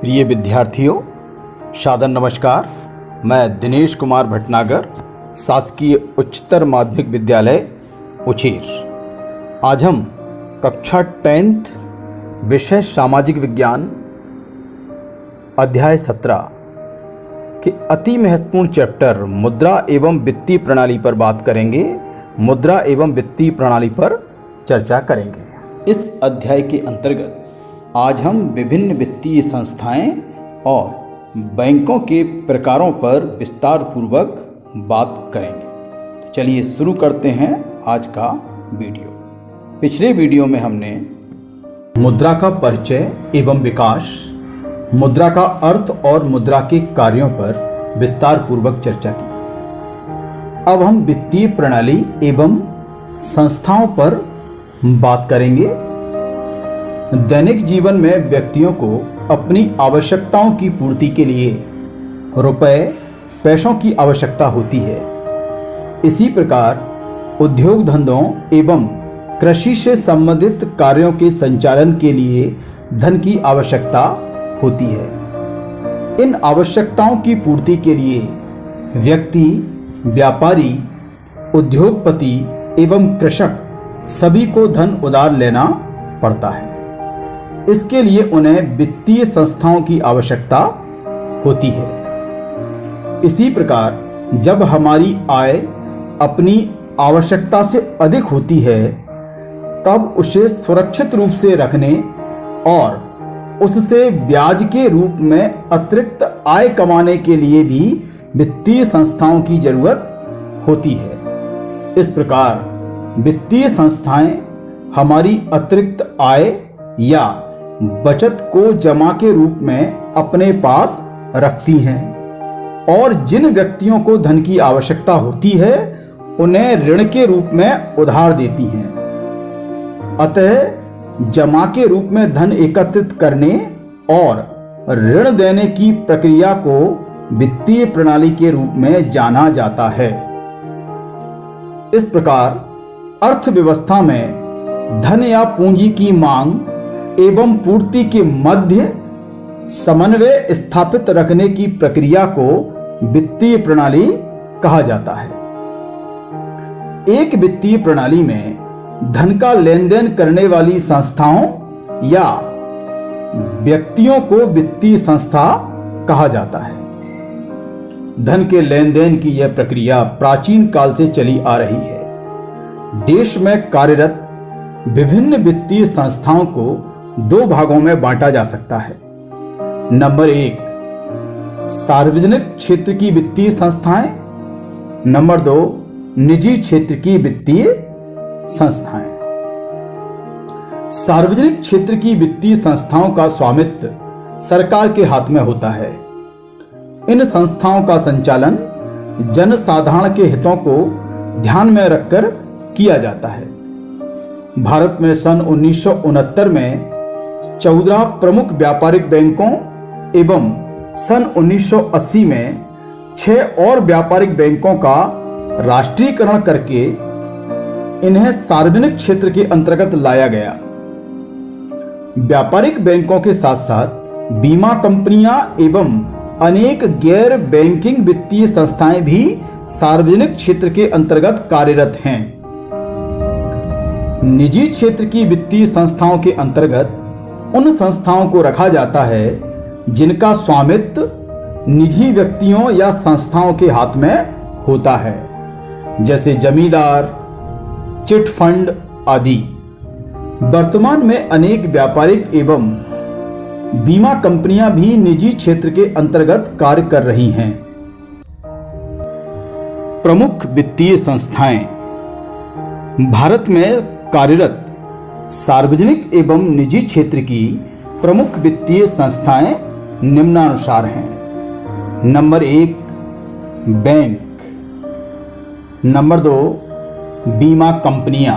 प्रिय विद्यार्थियों, सादर नमस्कार। मैं दिनेश कुमार भटनागर, शासकीय उच्चतर माध्यमिक विद्यालय उछीर। आज हम कक्षा 10th विषय सामाजिक विज्ञान अध्याय 17 के अति महत्वपूर्ण चैप्टर मुद्रा एवं वित्तीय प्रणाली पर बात करेंगे। मुद्रा एवं वित्तीय प्रणाली पर चर्चा करेंगे। इस अध्याय के अंतर्गत आज हम विभिन्न वित्तीय संस्थाएं और बैंकों के प्रकारों पर विस्तार पूर्वक बात करेंगे। तो चलिए शुरू करते हैं आज का वीडियो। पिछले वीडियो में हमने मुद्रा का परिचय एवं विकास, मुद्रा का अर्थ और मुद्रा के कार्यों पर विस्तार पूर्वक चर्चा की। अब हम वित्तीय प्रणाली एवं संस्थाओं पर बात करेंगे। दैनिक जीवन में व्यक्तियों को अपनी आवश्यकताओं की पूर्ति के लिए रुपए, पैसों की आवश्यकता होती है। इसी प्रकार उद्योग धंधों एवं कृषि से संबंधित कार्यों के संचालन के लिए धन की आवश्यकता होती है। इन आवश्यकताओं की पूर्ति के लिए व्यक्ति, व्यापारी, उद्योगपति एवं कृषक सभी को धन उधार लेना पड़ता है। इसके लिए उन्हें वित्तीय संस्थाओं की आवश्यकता होती है। इसी प्रकार जब हमारी आय अपनी आवश्यकता से अधिक होती है, तब उसे सुरक्षित रूप से रखने और उससे ब्याज के रूप में अतिरिक्त आय कमाने के लिए भी वित्तीय संस्थाओं की जरूरत होती है। इस प्रकार वित्तीय संस्थाएं हमारी अतिरिक्त आय या बचत को जमा के रूप में अपने पास रखती हैं और जिन व्यक्तियों को धन की आवश्यकता होती है उन्हें ऋण के रूप में उधार देती हैं। अतः जमा के रूप में धन एकत्रित करने और ऋण देने की प्रक्रिया को वित्तीय प्रणाली के रूप में जाना जाता है। इस प्रकार अर्थव्यवस्था में धन या पूंजी की मांग एवं पूर्ति के मध्य समन्वय स्थापित रखने की प्रक्रिया को वित्तीय प्रणाली कहा जाता है। एक वित्तीय प्रणाली में धन का लेन देन करने वाली संस्थाओं या व्यक्तियों को वित्तीय संस्था कहा जाता है। धन के लेन देन की यह प्रक्रिया प्राचीन काल से चली आ रही है। देश में कार्यरत विभिन्न वित्तीय संस्थाओं को दो भागों में बांटा जा सकता है। नंबर 1, सार्वजनिक क्षेत्र की वित्तीय संस्थाएं। नंबर 2, निजी क्षेत्र की वित्तीय संस्थाएं। सार्वजनिक क्षेत्र की वित्तीय संस्थाओं का स्वामित्व सरकार के हाथ में होता है। इन संस्थाओं का संचालन जनसाधारण के हितों को ध्यान में रखकर किया जाता है। भारत में सन 1969 में 14 प्रमुख व्यापारिक बैंकों एवं सन 1980 में 6 और व्यापारिक बैंकों का राष्ट्रीयकरण करके इन्हें सार्वजनिक क्षेत्र के अंतर्गत लाया गया। व्यापारिक बैंकों के साथ साथ बीमा कंपनियां एवं अनेक गैर बैंकिंग वित्तीय संस्थाएं भी सार्वजनिक क्षेत्र के अंतर्गत कार्यरत हैं। निजी क्षेत्र की वित्तीय संस्थाओं के अंतर्गत उन संस्थाओं को रखा जाता है जिनका स्वामित्व निजी व्यक्तियों या संस्थाओं के हाथ में होता है, जैसे जमींदार, चिट फंड आदि। वर्तमान में अनेक व्यापारिक एवं बीमा कंपनियां भी निजी क्षेत्र के अंतर्गत कार्य कर रही हैं। प्रमुख वित्तीय संस्थाएं। भारत में कार्यरत सार्वजनिक एवं निजी क्षेत्र की प्रमुख वित्तीय संस्थाएं निम्नानुसार हैं। Number 1, bank. नंबर 2, बीमा कंपनियां।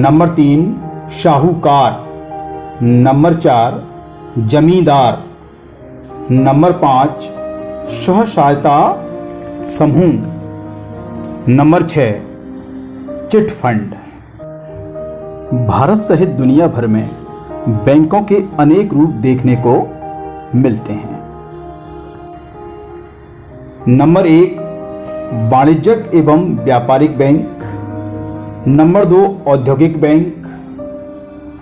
नंबर 3, साहूकार। नंबर 4, जमींदार। नंबर 5, स्व सहायता समूह। Number 6, chit fund. भारत सहित दुनिया भर में बैंकों के अनेक रूप देखने को मिलते हैं। नंबर 1 वाणिज्यिक एवं व्यापारिक बैंक, नंबर 2 औद्योगिक बैंक,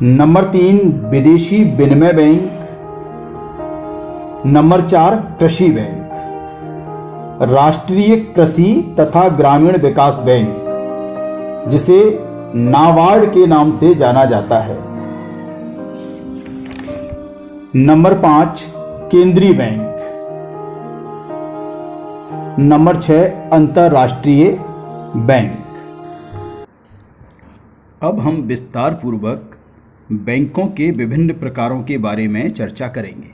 नंबर 3 विदेशी विनिमय बैंक, नंबर 4 कृषि बैंक, राष्ट्रीय कृषि तथा ग्रामीण विकास बैंक जिसे नाबार्ड के नाम से जाना जाता है, नंबर 5 केंद्रीय बैंक, नंबर 6 अंतर्राष्ट्रीय बैंक। अब हम विस्तार पूर्वक बैंकों के विभिन्न प्रकारों के बारे में चर्चा करेंगे।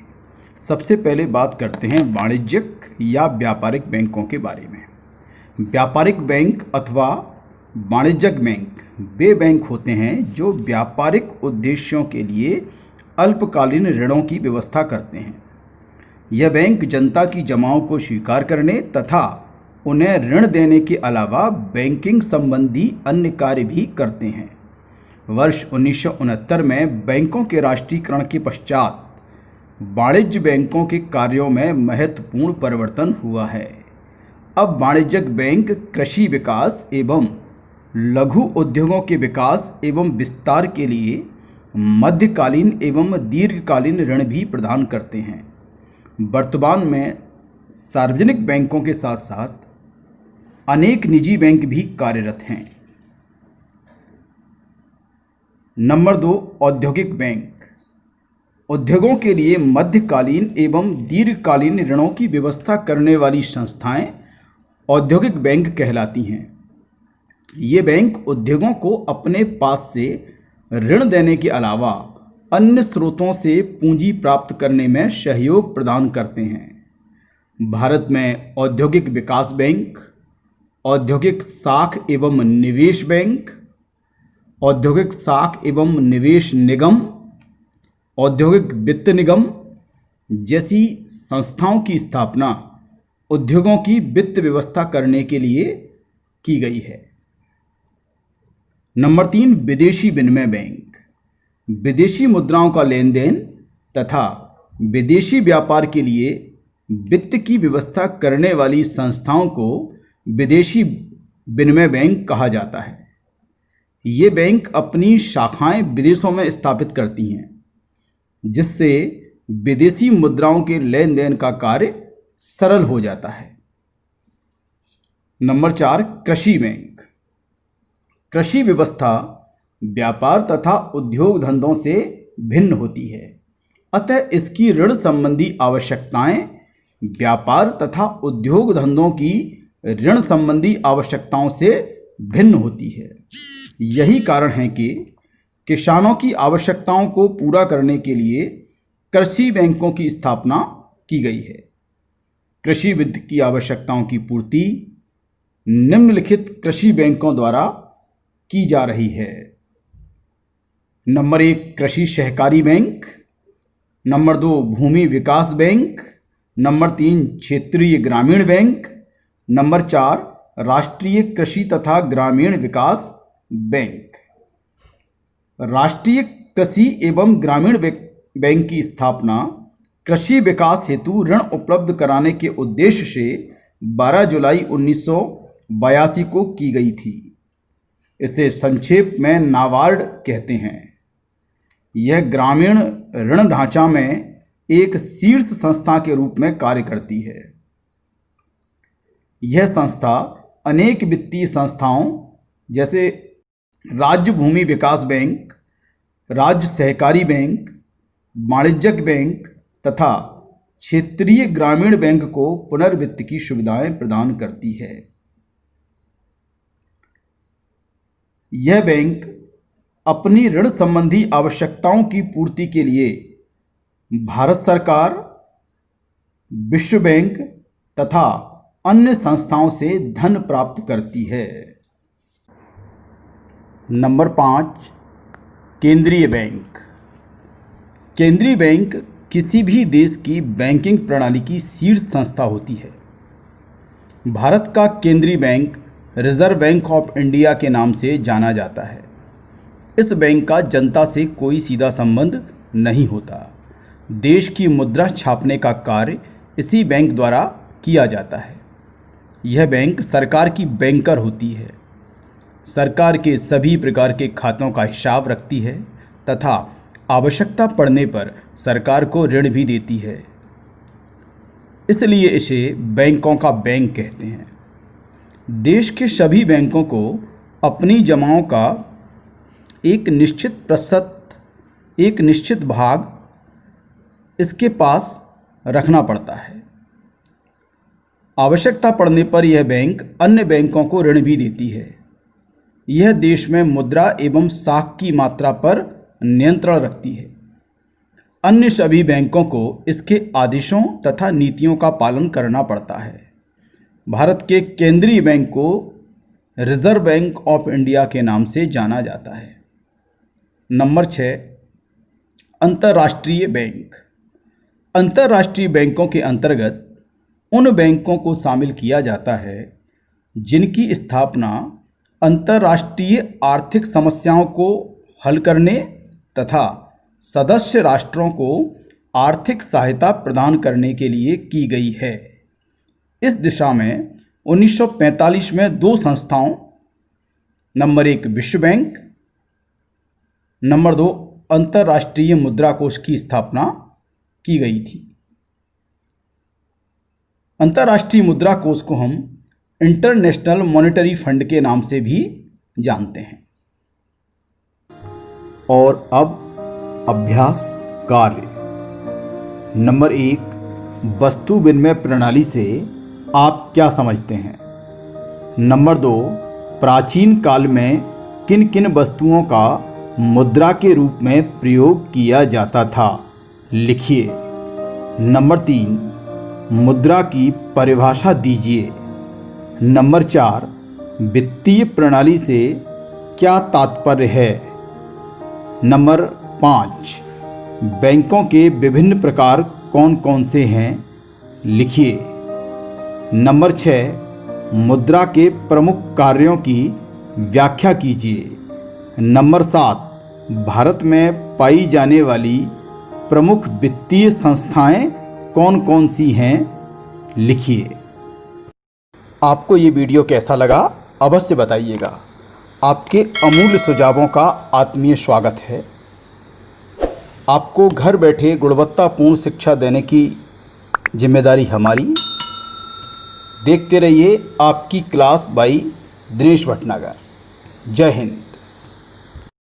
सबसे पहले बात करते हैं वाणिज्यिक या व्यापारिक बैंकों के बारे में। व्यापारिक बैंक अथवा वाणिज्यिक बैंक वे बैंक होते हैं जो व्यापारिक उद्देश्यों के लिए अल्पकालीन ऋणों की व्यवस्था करते हैं। यह बैंक जनता की जमाओं को स्वीकार करने तथा उन्हें ऋण देने के अलावा बैंकिंग संबंधी अन्य कार्य भी करते हैं। वर्ष 1969 में बैंकों के राष्ट्रीयकरण के पश्चात वाणिज्य बैंकों के कार्यों में महत्वपूर्ण परिवर्तन हुआ है। अब वाणिज्यिक बैंक कृषि विकास एवं लघु उद्योगों के विकास एवं विस्तार के लिए मध्यकालीन एवं दीर्घकालीन ऋण भी प्रदान करते हैं। वर्तमान में सार्वजनिक बैंकों के साथ साथ अनेक निजी बैंक भी कार्यरत हैं। नंबर 2 औद्योगिक बैंक उद्योगों के लिए मध्यकालीन एवं दीर्घकालीन ऋणों की व्यवस्था करने वाली संस्थाएं औद्योगिक बैंक कहलाती हैं। ये बैंक उद्योगों को अपने पास से ऋण देने के अलावा अन्य स्रोतों से पूंजी प्राप्त करने में सहयोग प्रदान करते हैं। भारत में औद्योगिक विकास बैंक, औद्योगिक साख एवं निवेश बैंक, औद्योगिक साख एवं निवेश निगम, औद्योगिक वित्त निगम जैसी संस्थाओं की स्थापना उद्योगों की वित्त व्यवस्था करने के लिए की गई है। नंबर 3 विदेशी विनिमय बैंक विदेशी मुद्राओं का लेन देन तथा विदेशी व्यापार के लिए वित्त की व्यवस्था करने वाली संस्थाओं को विदेशी विनिमय बैंक कहा जाता है। ये बैंक अपनी शाखाएं विदेशों में स्थापित करती हैं जिससे विदेशी मुद्राओं के लेन देन का कार्य सरल हो जाता है। नंबर 4 कृषि बैंक कृषि व्यवस्था व्यापार तथा उद्योग धंधों से भिन्न होती है, अतः इसकी ऋण संबंधी आवश्यकताएं व्यापार तथा उद्योग धंधों की ऋण संबंधी आवश्यकताओं से भिन्न होती है। यही कारण है कि किसानों की आवश्यकताओं को पूरा करने के लिए कृषि बैंकों की स्थापना की गई है। कृषि वित्त की आवश्यकताओं की पूर्ति निम्नलिखित कृषि बैंकों द्वारा की जा रही है। नंबर 1 कृषि सहकारी बैंक, नंबर 2 भूमि विकास बैंक, नंबर 3 क्षेत्रीय ग्रामीण बैंक, नंबर 4 राष्ट्रीय कृषि तथा ग्रामीण विकास बैंक। राष्ट्रीय कृषि एवं ग्रामीण बैंक की स्थापना कृषि विकास हेतु ऋण उपलब्ध कराने के उद्देश्य से 12 जुलाई 1982 को की गई थी। इसे संक्षेप में नाबार्ड कहते हैं। यह ग्रामीण ऋण ढांचा में एक शीर्ष संस्था के रूप में कार्य करती है। यह संस्था अनेक वित्तीय संस्थाओं जैसे राज्य भूमि विकास बैंक, राज्य सहकारी बैंक, वाणिज्यिक बैंक तथा क्षेत्रीय ग्रामीण बैंक को पुनर्वित्त की सुविधाएं प्रदान करती है। यह बैंक अपनी ऋण संबंधी आवश्यकताओं की पूर्ति के लिए भारत सरकार, विश्व बैंक तथा अन्य संस्थाओं से धन प्राप्त करती है। नंबर 5 केंद्रीय बैंक। केंद्रीय बैंक किसी भी देश की बैंकिंग प्रणाली की शीर्ष संस्था होती है। भारत का केंद्रीय bank reserve bank of India के नाम से जाना जाता है। इस बैंक का जनता से कोई सीधा संबंध नहीं होता। देश की मुद्रा छापने का कार्य इसी बैंक द्वारा किया जाता है। यह बैंक सरकार की बैंकर होती है, सरकार के सभी प्रकार के खातों का हिसाब रखती है तथा आवश्यकता पड़ने पर सरकार को ऋण भी देती है। इसलिए इसे बैंकों का बैंक कहते हैं। देश के सभी बैंकों को अपनी जमाओं का एक निश्चित भाग इसके पास रखना पड़ता है। आवश्यकता पड़ने पर यह बैंक अन्य बैंकों को ऋण भी देती है। यह देश में मुद्रा एवं साख की मात्रा पर नियंत्रण रखती है। अन्य सभी बैंकों को इसके आदेशों तथा नीतियों का पालन करना पड़ता है। भारत के केंद्रीय बैंक को रिजर्व बैंक ऑफ इंडिया के नाम से जाना जाता है। नंबर 6, अंतर्राष्ट्रीय बैंक। अंतर्राष्ट्रीय बैंकों के अंतर्गत उन बैंकों को शामिल किया जाता है जिनकी स्थापना अंतर्राष्ट्रीय आर्थिक समस्याओं को हल करने तथा सदस्य राष्ट्रों को आर्थिक सहायता प्रदान करने के लिए की गई है। इस दिशा में 1945 में 2 संस्थाओं, नंबर 1 विश्व बैंक, नंबर 2 अंतर्राष्ट्रीय मुद्रा कोष की स्थापना की गई थी। अंतर्राष्ट्रीय मुद्रा कोष को हम इंटरनेशनल मॉनेटरी फंड के नाम से भी जानते हैं। और अब अभ्यास कार्य। नंबर 1, वस्तु विनिमय प्रणाली से आप क्या समझते हैं? नंबर 2, प्राचीन काल में किन किन वस्तुओं का मुद्रा के रूप में प्रयोग किया जाता था? लिखिए। नंबर 3, मुद्रा की परिभाषा दीजिए। नंबर 4, वित्तीय प्रणाली से क्या तात्पर्य है? नंबर 5, बैंकों के विभिन्न प्रकार कौन कौन से हैं? लिखिए। नंबर 6, मुद्रा के प्रमुख कार्यों की व्याख्या कीजिए। नंबर 7, भारत में पाई जाने वाली प्रमुख वित्तीय संस्थाएं कौन कौन सी हैं? लिखिए। आपको ये वीडियो कैसा लगा अवश्य बताइएगा। आपके अमूल्य सुझावों का आत्मीय स्वागत है। आपको घर बैठे गुणवत्तापूर्ण शिक्षा देने की जिम्मेदारी हमारी। देखते रहिए आपकी क्लास बाई दिनेश भटनागर। जय हिंद।